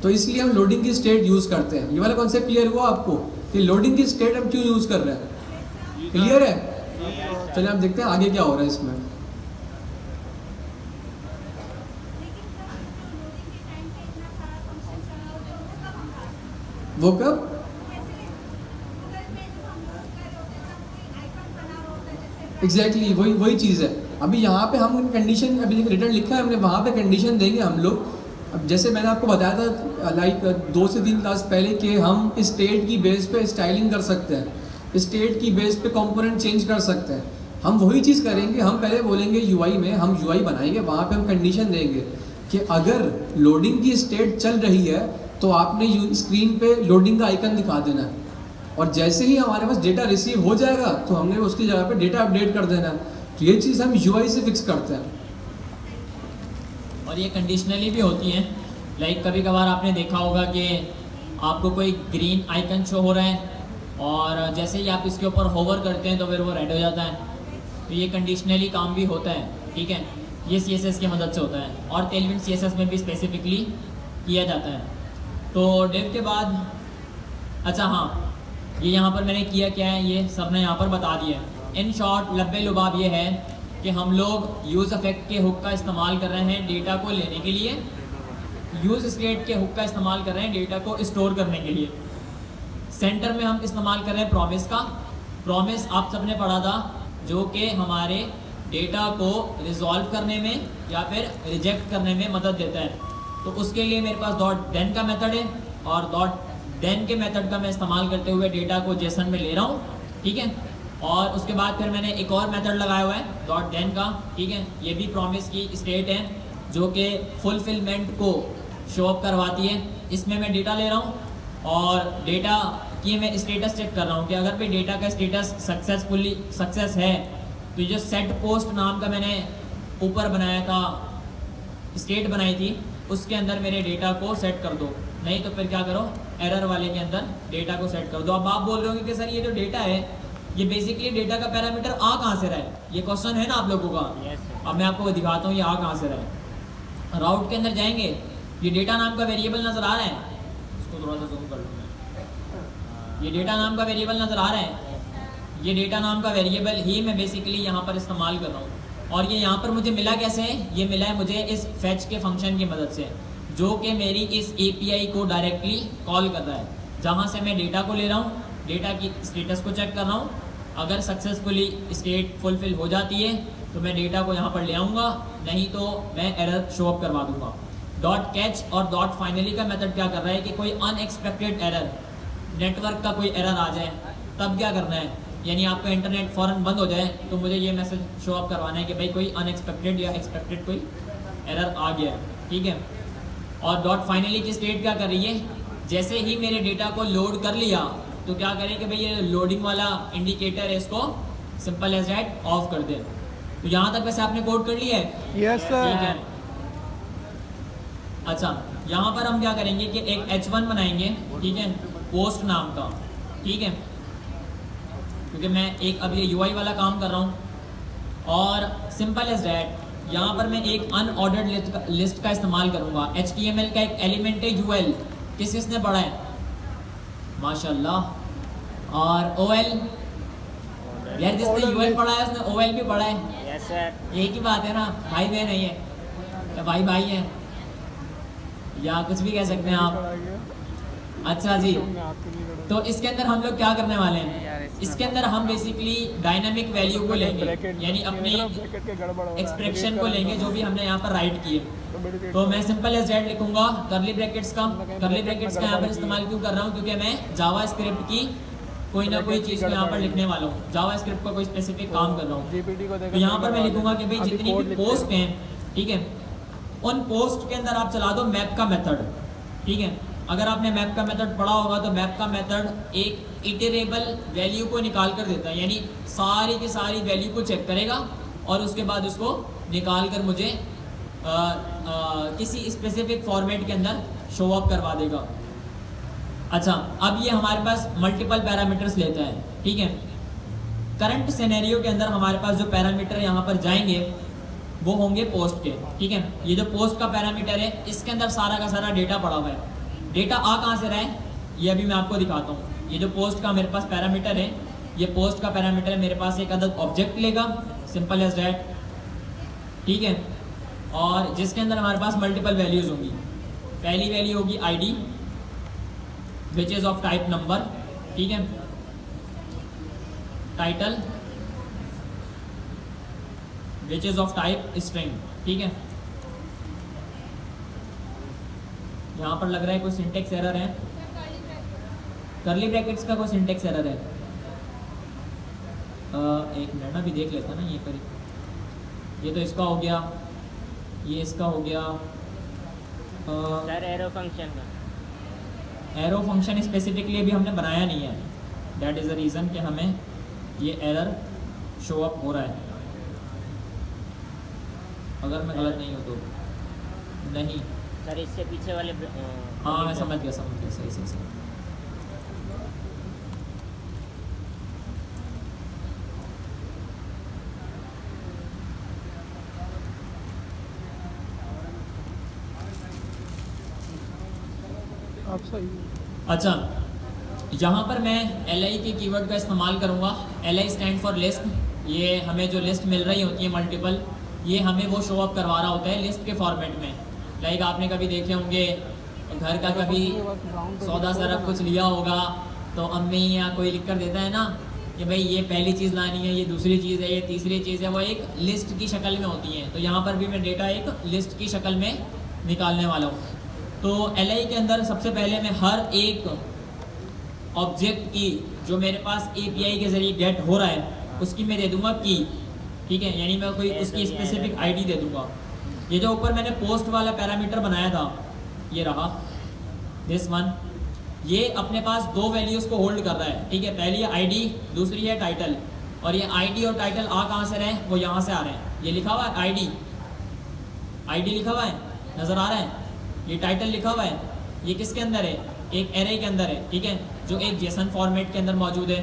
तो इसलिए हम लोडिंग की स्टेट यूज़ करते हैं। ये वाला कॉन्सेप्ट क्लियर हुआ आपको कि लोडिंग की स्टेट हम क्यों यूज़ कर रहे हैं? क्लियर है? चलिए आप देखते हैं आगे क्या हो रहा है इसमें। वो कब? एग्जैक्टली वही चीज़ है। अभी यहाँ पे हम कंडीशन, अभी रिटर्न लिखा है हमने, वहाँ पे कंडीशन देंगे हम लोग। अब जैसे मैंने आपको बताया था लाइक 2 से 3 क्लास पहले कि हम स्टेट की बेस पे स्टाइलिंग कर सकते हैं, स्टेट की बेस पे कंपोनेंट चेंज कर सकते हैं। हम वही चीज़ करेंगे। हम पहले बोलेंगे यूआई में, हम यूआई बनाएंगे, वहाँ पे हम कंडीशन देंगे कि अगर लोडिंग की स्टेट चल रही है तो आपने स्क्रीन पे लोडिंग का आइकन दिखा देना है, और जैसे ही हमारे पास डेटा रिसीव हो जाएगा तो हमने उसकी जगह पे डेटा अपडेट कर देना है। तो ये चीज़ हम यूआई से फिक्स करते हैं। और ये कंडीशनली भी होती हैं। लाइक कभी कभार आपने देखा होगा कि आपको कोई ग्रीन आइकन शो हो रहा है, और जैसे ही आप इसके ऊपर होवर करते हैं तो फिर वो रेड हो जाता है। तो ये कंडीशनली काम भी होता है, ठीक है। ये CSS की मदद से होता है, और टेलविंड CSS में भी स्पेसिफिकली किया जाता है। तो डिव के बाद, अच्छा हाँ, ये यहाँ पर मैंने किया क्या है, ये सब ने यहाँ पर बता दिया है। इन शॉर्ट लब्बे लुबाब ये है कि हम लोग यूज़ इफेक्ट के हुक का इस्तेमाल कर रहे हैं डेटा को लेने के लिए, यूज़ स्टेट के हुक का इस्तेमाल कर रहे हैं डेटा को स्टोर करने के लिए। सेंटर में हम इस्तेमाल कर रहे हैं प्रॉमिस का। प्रॉमिस आप सबने पढ़ा था, जो कि हमारे डेटा को रिजॉल्व करने में या फिर रिजेक्ट करने में मदद देता है। तो उसके लिए मेरे पास .then का मेथड है, और .then के मेथड का मैं इस्तेमाल करते हुए डेटा को जेसन में ले रहा हूँ, ठीक है। और उसके बाद फिर मैंने एक और मेथड लगाया हुआ है .then का, ठीक है। ये भी प्रॉमिस की स्टेट है जो कि फुलफिलमेंट को शो अप करवाती है। इसमें मैं डेटा ले रहा हूँ, और डेटा की मैं स्टेटस चेक कर रहा हूँ कि अगर भी डेटा का स्टेटस सक्सेस है, तो ये जो सेट पोस्ट नाम का मैंने ऊपर बनाया था, स्टेट बनाई थी, उसके अंदर मेरे डेटा को सेट कर दो। नहीं तो फिर क्या करो, एरर वाले के अंदर डेटा को सेट कर दो। अब आप बोल रहे हो कि सर ये जो डेटा है, ये बेसिकली डेटा का पैरामीटर आ कहाँ से रहा है, ये क्वेश्चन है ना आप लोगों का। अब मैं आपको दिखाता हूँ ये आ कहाँ से रहा है। राउट के अंदर जाएंगे, ये डेटा नाम का वेरिएबल नज़र आ रहा है, इसको थोड़ा सा जूम कर लूँ मैं। ये डेटा नाम का वेरिएबल नज़र आ रहा है, ये डेटा नाम का वेरिएबल ही मैं बेसिकली यहाँ पर इस्तेमाल कर रहा हूँ। और ये यहाँ पर मुझे मिला कैसे है, ये मिला है मुझे इस फैच के फंक्शन की मदद से, जो कि मेरी इस API को डायरेक्टली कॉल कर रहा है, जहाँ से मैं डेटा को ले रहा हूँ, डेटा की स्टेटस को चेक कर रहा हूँ। अगर सक्सेसफुली स्टेट फुलफिल हो जाती है तो मैं डेटा को यहाँ पर ले आऊँगा, नहीं तो मैं एरर शो अप करवा दूँगा। .catch और .finally का मेथड क्या कर रहा है कि कोई अनएक्सपेक्टेड एरर, नेटवर्क का कोई एरर आ जाए तब क्या करना है, यानी आपका इंटरनेट फ़ौरन बंद हो जाए तो मुझे ये मैसेज शो अप करवाना है कि भाई कोई अनएक्सपेक्टेड या एक्सपेक्टेड कोई एरर आ गया है, ठीक है। और .finally की स्टेट क्या कर रही है, जैसे ही मेरे डेटा को लोड कर लिया तो क्या करें कि भाई ये लोडिंग वाला इंडिकेटर है, इसको सिंपल एज दैट ऑफ कर दे। तो यहाँ तक वैसे आपने कोड कर लिया है? Yes sir. ठीक है। अच्छा, यहाँ पर हम क्या करेंगे कि एक H1 बनाएंगे, ठीक है, पोस्ट नाम का, ठीक है, क्योंकि मैं एक अब ये UI वाला काम कर रहा हूँ। और सिंपल एज दैट यहाँ पर मैं एक अनऑर्डर्ड लिस्ट का इस्तेमाल करूँगा। HTML का एक एलिमेंट है UL, किसने पढ़ा है? माशाल्लाह। और OL, यार जिसने UL पढ़ा है उसने OL भी पढ़ा है। Yes sir. एक ही बात है ना, भाई बहन है ये, या भाई भाई है, या कुछ भी कह सकते हैं आप। अच्छा जी, मैं आपके लिए लड़ूंगा। तो इसके अंदर हम लोग क्या करने वाले यार, हैं, इसमें इसके अंदर हम बेसिकली डायनामिक वैल्यू को लेंगे, ब्रैकेट यानी अपनी ब्रैकेट के गड़बड़ हो रहा है, एक्सप्रेशन edit को करो लेंगे तो। जो भी हमने यहाँ पर राइट किए। तो बड़ी देर तो मैं सिंपल एज दैट लिखूंगा कर्ली ब्रैकेट्स का। कहीं कर्ली bracket ब्रैकेट्स में का यहाँ पर गड़बड़ की इस्तेमाल क्यों कर रहा हूँ, क्योंकि मैं जावा स्क्रिप्ट की कोई ना कोई Bracket की चीज़ को यहाँ पर गड़बड़ लिखने वाला हूँ, जावा स्क्रिप्ट का कोई स्पेसिफिक काम कर रहा हूँ। जीपीटी को तो यहाँ पर मैं लिखूंगा कि भाई जितनी भी पोस्ट हैं हैं, ठीक है, उन पोस्ट के अंदर आप चला दो मैप का मेथड। ठीक है, अगर आपने मैप का मेथड पढ़ा होगा तो मैप का मेथड एक इटरेबल वैल्यू को निकाल कर देता है, यानी सारी की सारी वैल्यू को चेक करेगा और उसके बाद उसको निकाल कर मुझे किसी स्पेसिफिक फॉर्मेट के अंदर शो अप करवा देगा। अच्छा, अब ये हमारे पास मल्टीपल पैरामीटर्स लेता है। ठीक है, करंट सिनेरियो के अंदर हमारे पास जो पैरामीटर यहाँ पर जाएंगे वो होंगे पोस्ट के। ठीक है, ये जो पोस्ट का पैरामीटर है इसके अंदर सारा का सारा डेटा पड़ा हुआ है। डेटा आ कहाँ से रहा है ये अभी मैं आपको दिखाता हूँ। ये जो पोस्ट का मेरे पास पैरामीटर है, ये पोस्ट का पैरामीटर है, मेरे पास एक अदद ऑब्जेक्ट लेगा, सिंपल एज दैट। ठीक है, और जिसके अंदर हमारे पास मल्टीपल वैल्यूज होंगी। पहली वैल्यू होगी ID which is of type number. ठीक है, title which is of type string. ठीक है, यहाँ पर लग रहा है कोई सिंटेक्स एरर है, कर्ली ब्रैकेट्स का कोई सिंटेक्स एरर है। एक मिनट ना, अभी देख लेता ना ये पर। ये तो इसका हो गया, ये इसका हो गया। सर एरो फंक्शन का एरो फंक्शन स्पेसिफिकली अभी हमने बनाया नहीं है, दैट इज़ द रीज़न कि हमें ये एरर शो अप हो रहा है। अगर मैं गलत नहीं हूँ तो नहीं। सर इससे पीछे वाले हाँ मैं समझ गया सही सही। आप सही। अच्छा, यहाँ पर मैं LI के कीवर्ड का इस्तेमाल करूँगा। LI stand for list. ये हमें जो लिस्ट मिल रही होती है मल्टीपल, ये हमें वो शो अप करवा रहा होता है लिस्ट के फॉर्मेट में। लाइक आपने कभी देखे होंगे घर का कभी सौदा सरफ कुछ लिया होगा तो अम्मी या कोई लिख कर देता है ना कि भाई ये पहली चीज़ लानी है, ये दूसरी चीज़ है, ये तीसरी चीज़ है, वो एक लिस्ट की शक्ल में होती हैं। तो यहाँ पर भी मैं डेटा एक लिस्ट की शक्ल में निकालने वाला हूँ। तो LI के अंदर सबसे पहले मैं हर एक ऑब्जेक्ट की जो मेरे पास API के ज़रिए गेट हो रहा है उसकी मैं दे दूंगा की। ठीक है, यानी मैं कोई उसकी स्पेसिफिक ID दे दूंगा। ये जो ऊपर मैंने पोस्ट वाला पैरामीटर बनाया था, ये रहा दिस वन, ये अपने पास दो वैल्यूज़ को होल्ड कर रहा है। ठीक है, पहली है ID, दूसरी है टाइटल। और ये ID और टाइटल आ कहाँ से रहे हैं, वो यहाँ से आ रहे हैं। ये लिखा हुआ है ID लिखा हुआ है, नज़र आ रहा है। ये टाइटल लिखा हुआ है, ये किसके अंदर है, एक एरे के अंदर है। ठीक है, जो एक जेसन फॉर्मेट के अंदर मौजूद है।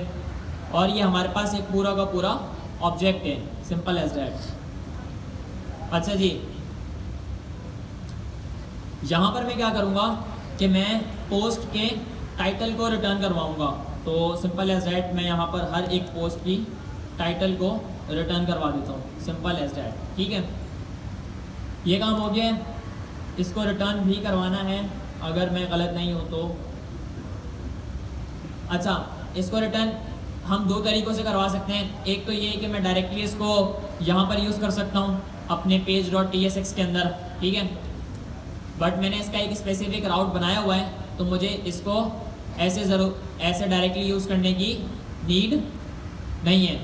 और ये हमारे पास एक पूरा का पूरा ऑब्जेक्ट है, सिंपल एज दैट। अच्छा जी, यहाँ पर मैं क्या करूँगा कि मैं पोस्ट के टाइटल को रिटर्न करवाऊँगा। तो सिंपल एज दैट मैं यहाँ पर हर एक पोस्ट की टाइटल को रिटर्न करवा देता हूँ, सिंपल एज दैट। ठीक है, ये काम हो गया है। इसको रिटर्न भी करवाना है अगर मैं गलत नहीं हूँ तो। अच्छा, इसको रिटर्न हम दो तरीक़ों से करवा सकते हैं। एक तो ये है कि मैं डायरेक्टली इसको यहाँ पर यूज़ कर सकता हूँ अपने page.tsx के अंदर। ठीक है, बट मैंने इसका एक स्पेसिफिक राउट बनाया हुआ है, तो मुझे इसको ऐसे डायरेक्टली यूज़ करने की नीड नहीं है।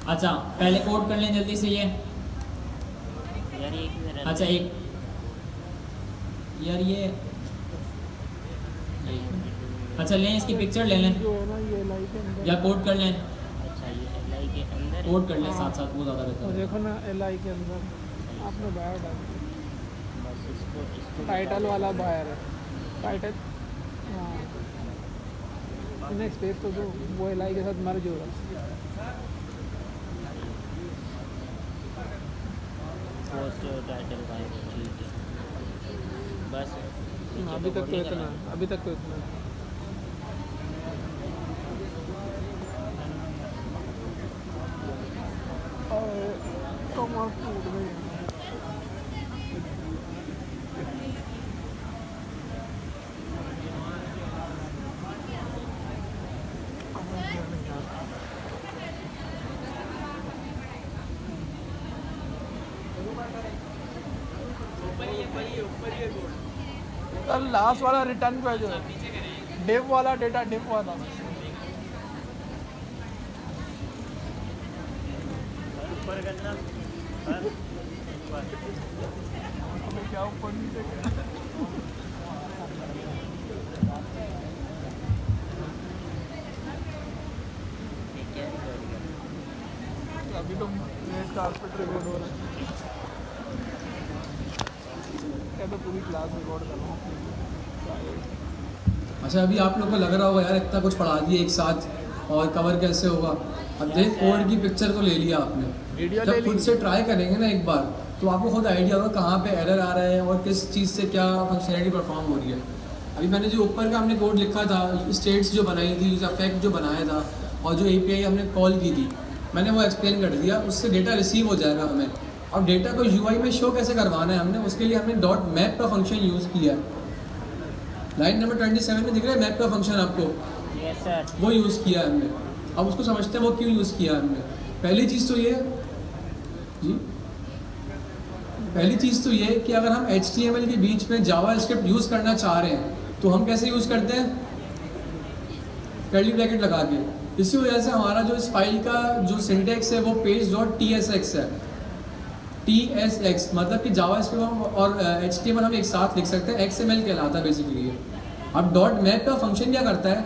अच्छा, पहले कोड कर लें जल्दी से ये। यार एक मिनट। अच्छा एक यार ये अच्छा लें, इसकी पिक्चर ले लें जो है ना ये LI के अंदर या कोड कर लें, अच्छा ये LI के अंदर कोड कर लें साथ साथ, वो ज़्यादा और बेहतर है। देखो ना LI के अंदर आपने बायर डाल दिया। बस इसको टाइटल वाला बायर है, टाइटल। हाँ, इन्हें स्पेस तो दो, वो LI के साथ मर्ज हो रहा है। पोस्ट टाइटल का है, ठीक है बस। अभी तक तो इतना है, अभी तक तो इतना है। और कमाल टूट गई। सर लास्ट वाला रिटर्न पे जो है डिव वाला डेटा डिव वाला ऊपर करना बस ऊपर हमें क्या ऊपर नीचे क्या ये क्या रिकॉर्ड कर अभी तो मेरे कारपेट रिकॉर्ड हो रहा है क्या तो पूरी क्लास रिकॉर्ड कर रहा हूँ अच्छा अभी आप लोग को लग रहा होगा यार इतना कुछ पढ़ा दिया एक साथ और कवर कैसे होगा। अब देख कोड की पिक्चर तो ले लिया आपने, वीडियो ले जब खुद ली से ट्राई करेंगे ना एक बार तो आपको खुद आइडिया होगा कहाँ पे एरर आ रहा है और किस चीज़ से क्या फंक्शनलिटी परफॉर्म हो रही है। अभी मैंने जो ऊपर का हमने कोड लिखा था, स्टेट्स जो बनाई थी, इफेक्ट जो बनाया था और जो API हमने कॉल की थी, मैंने वो एक्सप्लेन कर दिया। उससे डेटा रिसीव हो जाएगा हमें। और डेटा को UI में शो कैसे करवाना है हमने, उसके लिए हमने डॉट मैप का फंक्शन यूज़ किया है। लाइन नंबर 27 में दिख रहा है मैप का फंक्शन आपको, यस सर वो यूज़ किया है हमने। अब उसको समझते हैं वो क्यों यूज़ किया है हमने। पहली चीज़ तो ये जी पहली चीज़ तो ये कि अगर हम HTML के बीच में जावास्क्रिप्ट यूज़ करना चाह रहे हैं तो हम कैसे यूज़ करते हैं, कर्ली ब्रैकेट लगा के। इसी वजह से हमारा जो इस फाइल का जो सिंटेक्स है वो page.tsx है। TSX मतलब कि जावास्क्रिप्ट और HTML हम एक साथ लिख सकते हैं, XML कहलाता है बेसिकली ये। अब डॉट मैप का फंक्शन क्या करता है,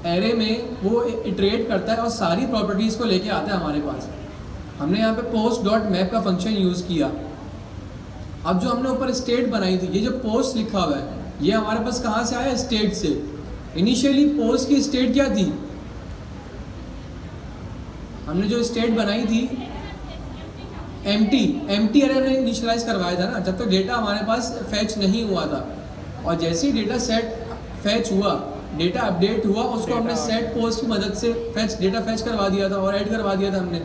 एरे में वो इटरेट करता है और सारी प्रॉपर्टीज़ को लेके आता है हमारे पास। हमने यहाँ पे पोस्ट डॉट मैप का फंक्शन यूज़ किया। अब जो हमने ऊपर स्टेट बनाई थी, ये जो पोस्ट लिखा हुआ है ये हमारे पास कहाँ से आया, स्टेट से। इनिशियली पोस्ट की स्टेट क्या थी, हमने जो स्टेट बनाई थी एम्प्टी एरे हमने इनिशियलाइज करवाया था ना, जब तक डेटा हमारे पास फैच नहीं हुआ था। और जैसे ही डेटा सेट फैच हुआ, डेटा अपडेट हुआ, उसको हमने सेट पोस्ट की मदद से डेटा फैच करवा दिया था और ऐड करवा दिया था हमने।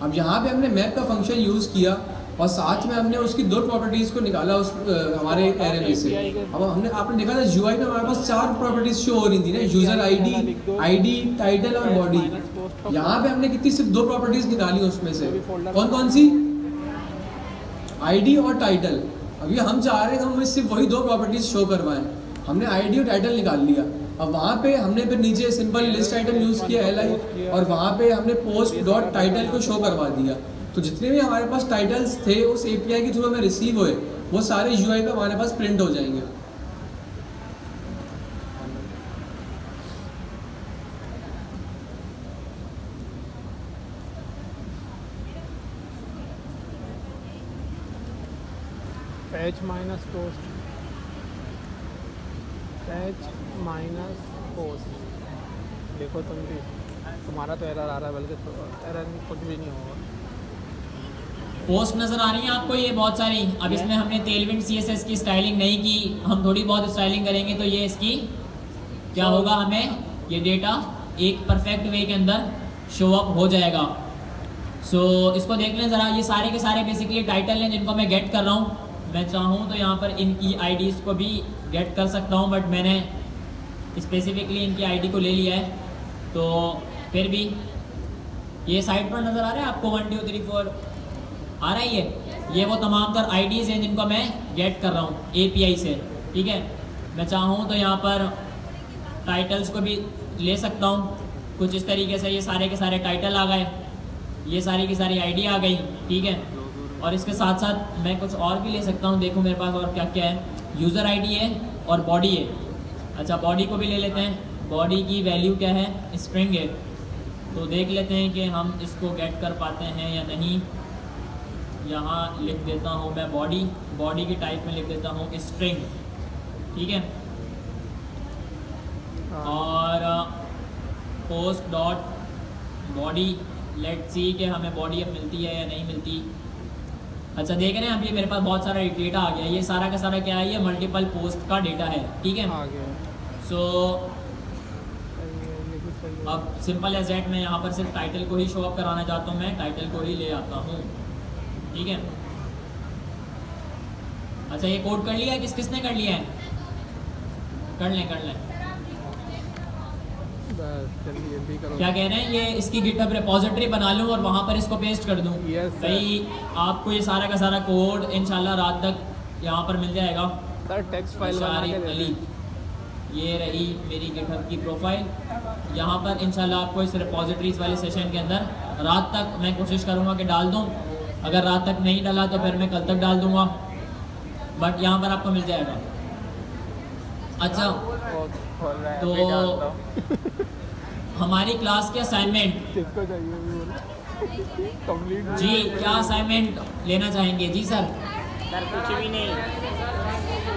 अब यहाँ पे हमने मैप का फंक्शन यूज़ किया और साथ में हमने उसकी दो प्रॉपर्टीज़ को निकाला उस हमारे एरे में से। अब हमने आपने देखा था UI में हमारे पास 4 प्रॉपर्टीज़ शो हो रही थी ना, यूज़र ID, टाइटल और बॉडी। यहाँ पे हमने कितनी सिर्फ 2 प्रॉपर्टीज़ निकाली उसमें से। कौन कौन सी, ID और टाइटल। अभी हम चाह रहे हैं हम सिर्फ वही 2 प्रॉपर्टीज़ शो करवाएं। हमने ID और टाइटल निकाल लिया। अब वहाँ पे हमने फिर नीचे सिंपल लिस्ट आइटम यूज़ किया LI और वहाँ पे हमने पोस्ट डॉट टाइटल को शो करवा दिया। तो जितने भी हमारे पास टाइटल्स थे उस API के थ्रू हमें रिसीव हुए, वो सारे UI पे हमारे पास प्रिंट हो जाएंगे। Fetch minus post, fetch minus post. देखो तुम भी, तुम्हारा तो एरर आ रहा है, बल्कि एरर कुछ भी नहीं होगा। पोस्ट नज़र आ रही है आपको ये बहुत सारी। अब इसमें हमने टेलविंड CSS की स्टाइलिंग नहीं की, हम थोड़ी बहुत स्टाइलिंग करेंगे तो ये इसकी क्या होगा, हमें ये डेटा एक परफेक्ट वे के अंदर शो अप हो जाएगा। सो इसको देख लें ज़रा। ये सारे के सारे बेसिकली टाइटल हैं जिनको मैं गेट कर रहा हूँ। मैं चाहूँ तो यहाँ पर इनकी IDs को भी गेट कर सकता हूँ, बट मैंने स्पेसिफिकली इनकी ID को ले लिया है। तो फिर भी ये साइड पर नज़र आ रहा है आपको 1 2 3 4 आ रहा है ये वो तमाम तर IDs हैं जिनको मैं गेट कर रहा हूँ API से। ठीक है, मैं चाहूँ तो यहाँ पर टाइटल्स को भी ले सकता हूँ कुछ इस तरीके से। ये सारे के सारे टाइटल आ गए, ये सारी की सारी ID आ गई। ठीक है, और इसके साथ साथ मैं कुछ और भी ले सकता हूँ। देखो मेरे पास और क्या क्या है, यूज़र ID है और बॉडी है। अच्छा, बॉडी को भी ले लेते हैं। बॉडी की वैल्यू क्या है, स्ट्रिंग है। तो देख लेते हैं कि हम इसको गेट कर पाते हैं या नहीं। यहाँ लिख देता हूँ मैं बॉडी की टाइप में लिख देता हूँ स्ट्रिंग। ठीक है, और post dot body, let's see कि हमें बॉडी अब मिलती है या नहीं मिलती। अच्छा, देख रहे हैं अभी मेरे पास बहुत सारा डेटा आ गया। ये सारा का सारा क्या है, ये मल्टीपल पोस्ट का डेटा है। ठीक है, सो अब सिंपल एज दैट मैं यहाँ पर सिर्फ टाइटल को ही शो अप कराना चाहता हूँ। मैं टाइटल को ही ले आता हूँ। ठीक है, अच्छा ये कोड कर लिया है, किसने कर लिया है, कर लें। क्या कह रहे हैं, ये इसकी गिटहब रिपोजिटरी बना लूँ और वहाँ पर इसको पेस्ट कर दूँ। Yes, भाई आपको ये सारा का सारा कोड इंशाल्लाह रात तक यहाँ पर मिल जाएगा। सर टेक्स्ट फाइल बना के शारिफ दे अली, दें। ये रही मेरी गिटहब की प्रोफाइल। यहाँ पर इंशाल्लाह आपको इस रिपोजिटरीज वाले सेशन के अंदर रात तक मैं कोशिश करूँगा कि डाल दूँ। अगर रात तक नहीं डाला तो फिर मैं कल तक डाल दूँगा, बट यहाँ पर आपको मिल जाएगा। अच्छा, तो हमारी क्लास के असाइनमेंट किसको चाहिए भी बोलो कंप्लीट जी, क्या असाइनमेंट लेना चाहेंगे? जी सर। सर कुछ भी नहीं।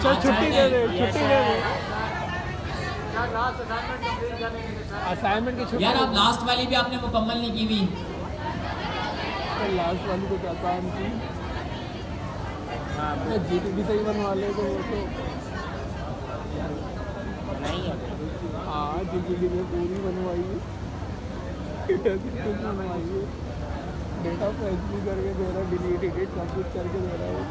सर छुट्टी दे दे, Yes, छुट्टी दे दे। sir. असाइनमेंट की छुट्टी यार आप लास्ट वाली भी आपने मुकम्मल नहीं की हुई। लास्ट वाली को क्या काम थी? हाँ जीटीपी से ही बनवा ले तो वो तो नहीं है। हाँ जीटीपी में पूरी बनवाई है, बनवाई है, डेटा फैच भी करके दे रहा है, डिलीट एडिट सब कुछ करके दे रहा है।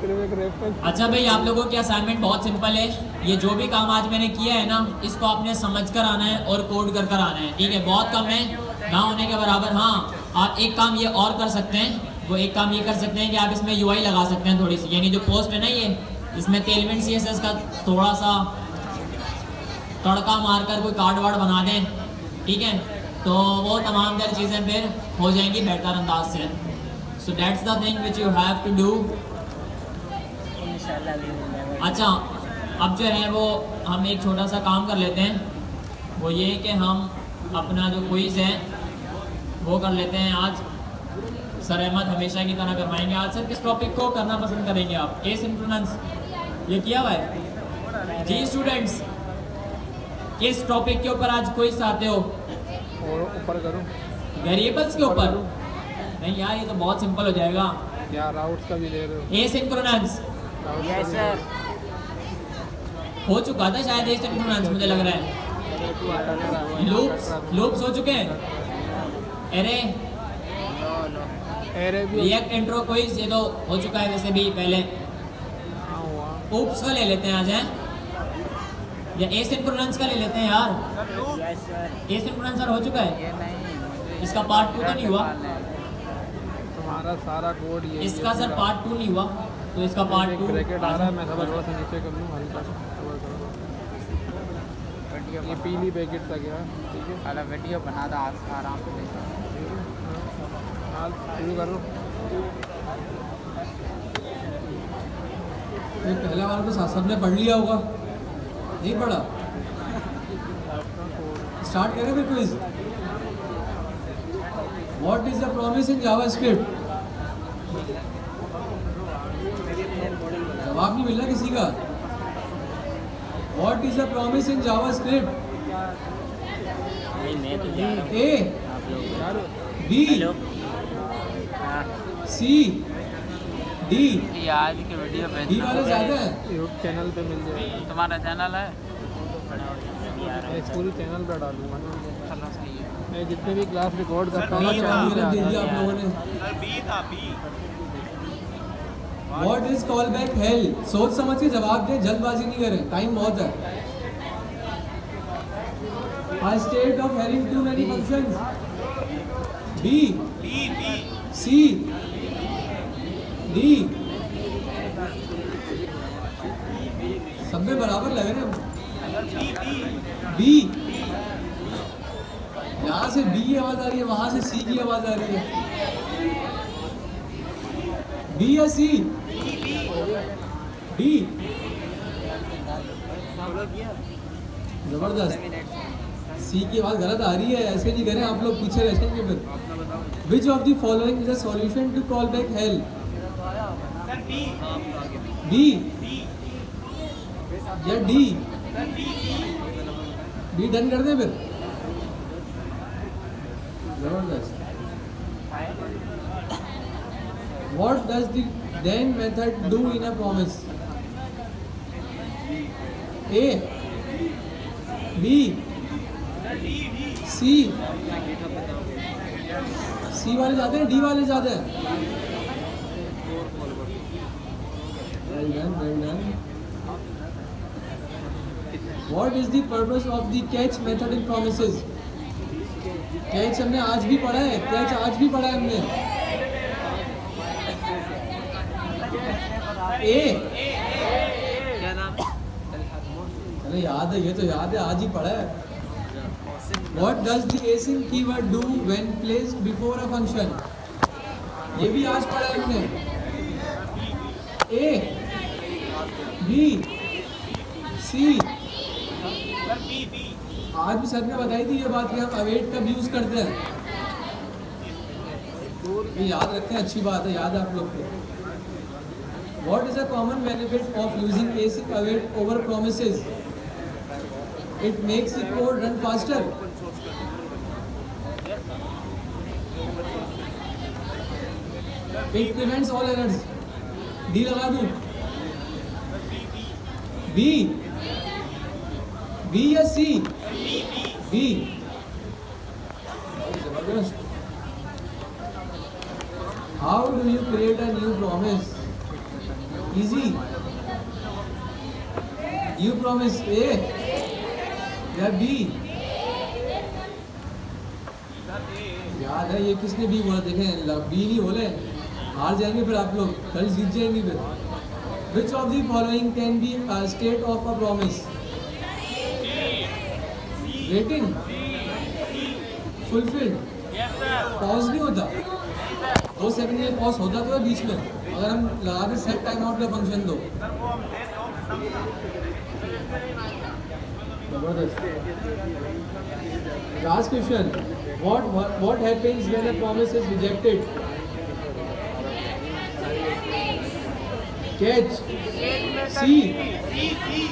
सिर्फ एक रेफरेंस। अच्छा भाई, आप लोगों की असाइनमेंट बहुत सिंपल है। ये जो भी काम आज मैंने किया है ना, इसको आपने समझ कर आना है और कोड कर कर आना है, ठीक है? बहुत कम है, ना होने के बराबर। हाँ, आप एक काम ये और कर सकते हैं, वो एक काम ये कर सकते हैं कि आप इसमें UI लगा सकते हैं थोड़ी सी, यानी जो पोस्ट है ना, ये इसमें टेलमेंट CSS का थोड़ा सा तड़का मारकर कोई कार्ड वार्ड बना दें, ठीक है? तो वो तमाम तर चीज़ें फिर हो जाएंगी बेहतर अंदाज से। So that's the thing which you have to do. इंशाल्लाह भी मिल जाएगा। अच्छा, अब जो है वो हम एक छोटा सा काम कर लेते हैं, वो ये कि हम अपना जो क्विज है वो कर लेते हैं आज। सर अहमद हमेशा की तरह करवाएंगे। आज सर किस टॉपिक को करना पसंद करेंगे आप? एसिंक्रोनस, ये किया हुआ है जी। स्टूडेंट्स, किस टॉपिक के ऊपर आज क्विज चाहते हो? और ऊपर करूँ वेरिएबल्स के ऊपर? नहीं यार, ये तो बहुत सिंपल हो जाएगा। या राउट्स का भी ले रहे हो? Asynchronous yes sir. हो चुका था शायद एसिंक्रोनस, मुझे लग रहा है। लूप्स हो चुके हैं। अरे एरे भी रिएक्ट इंट्रो क्विज ये तो हो चुका है वैसे भी पहले। हाँ हुआ। oops का ले लेते हैं आज, हैं या एसिंक्रोनस का ले लेते हैं यार। Yes sir. एसिंक्रोनस सर हो चुका है, ये नहीं, इसका पार्ट 2 तो नहीं हुआ। तुम्हारा सारा कोड ये इसका सर पार्ट 2 नहीं हुआ, तो इसका पार्ट 2 ब्रैकेट आ रहा है। मैं थोड़ा सा नीचे कर लूँ हल्का सा, ये पीली पैकेट तक है, ठीक है? वाला वीडियो बना दो आराम से। हाल शुरू करो। ये पहला वाला तो सबने पढ़ लिया होगा, नहीं पढ़ा? स्टार्ट करें फिर quiz. What is the promise in JavaScript? जवाब नहीं मिल रहा किसी का। What is the promise in JavaScript? नहीं मैं तो जा रहा हूँ। ए, आप लोग यार बी, हेलो। हाँ सी, डी। ये आज की वीडियो डी वाले ज्यादा है। यूट्यूब चैनल पे मिल जाएगा। तुम्हारा चैनल है? मैं इस पूरी चैनल पे डालूंगा। चलो सही है। मैं जितने भी क्लास रिकॉर्ड करता हूँ ना बी चैनल पे दे आता दिया है। आप लोगों ने। What is call back hello? सोच समझ के जवाब दें, जल्दबाजी नहीं करें, टाइम बहुत है। A state of having too many functions. B, C, D. सब में बराबर लगे ना? B. यहाँ से B की आवाज आ रही है, वहां से C की आवाज आ रही है। B या C? D. जबरदस्त। सी की आवाज गलत आ रही है, ऐसे नहीं करें आप लोग, पीछे रहेंगे फिर। Which of the following is a solution to call back hell? B या डी? डी डन कर दे फिर। जबरदस्त। What does the then method do in a promise? A, B, C? C वाले ज्यादा हैं, डी वाले ज्यादा हैं? Well done, well done. What is the purpose of the catch method in promises? Catch हमने आज भी पढ़ा है, catch आज भी पढ़ा है हमने। ए क्या नाम है? अरे याद है, ये तो याद है, आज ही पढ़ा है। What does the async keyword do when placed before a function? ये भी आज पढ़ा है हमने। A, B, C। आज भी सर ने बताई थी ये बात कि हम अवेट कब यूज करते हैं। ये याद रखते हैं, अच्छी बात है, याद है आप लोग को। What is a common benefit of using async await over promises? It makes the code run faster. It prevents all errors. D लगा दूं? B या C? B। जबरदस्त। How do you create a new promise? Easy. You promise A या B? याद है, ये किसने B बोला? देखें, B नहीं बोले, हार जाएंगे फिर आप लोग, कल जीत जाएंगे फिर। Which of the following can be a state of a promise? Waiting, fulfilled, pause नहीं होता, 2 सेकंड के लिए पॉज होता तो है बीच में, अगर हम लगा दें सेट टाइम आउट का फंक्शन दो। जबरदस्त। Last question, what happens when a promise is rejected? Catch, C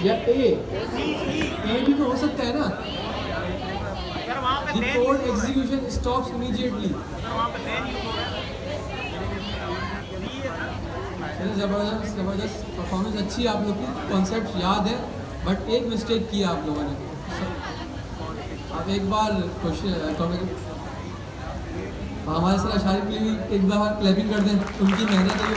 या ए? ए भी तो हो सकता है ना। The code execution stops immediately. जबरदस्त परफॉर्मेंस अच्छी है आप लोग की, कॉन्सेप्ट याद है, बट एक मिस्टेक किया आप लोगों ने। आप एक बार क्वेश्चन हमारे सर अशारी के लिए भी एक बार क्लैपिंग कर दें, उनकी मेहनत है।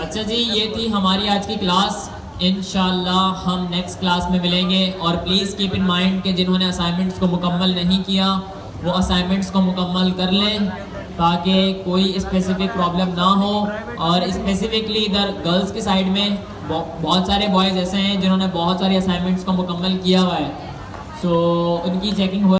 अच्छा जी, ये थी हमारी आज की क्लास। इंशाल्लाह हम नेक्स्ट क्लास में मिलेंगे, और प्लीज़ कीप इन माइंड कि जिन्होंने असाइनमेंट्स को मुकम्मल नहीं किया वो असाइनमेंट्स को मुकम्मल कर लें ताकि कोई स्पेसिफिक प्रॉब्लम ना हो। और स्पेसिफिकली इधर गर्ल्स की साइड में बहुत सारे बॉयज़ ऐसे हैं जिन्होंने बहुत सारी असाइनमेंट्स को मुकम्मल किया हुआ है, सो उनकी चेकिंग हो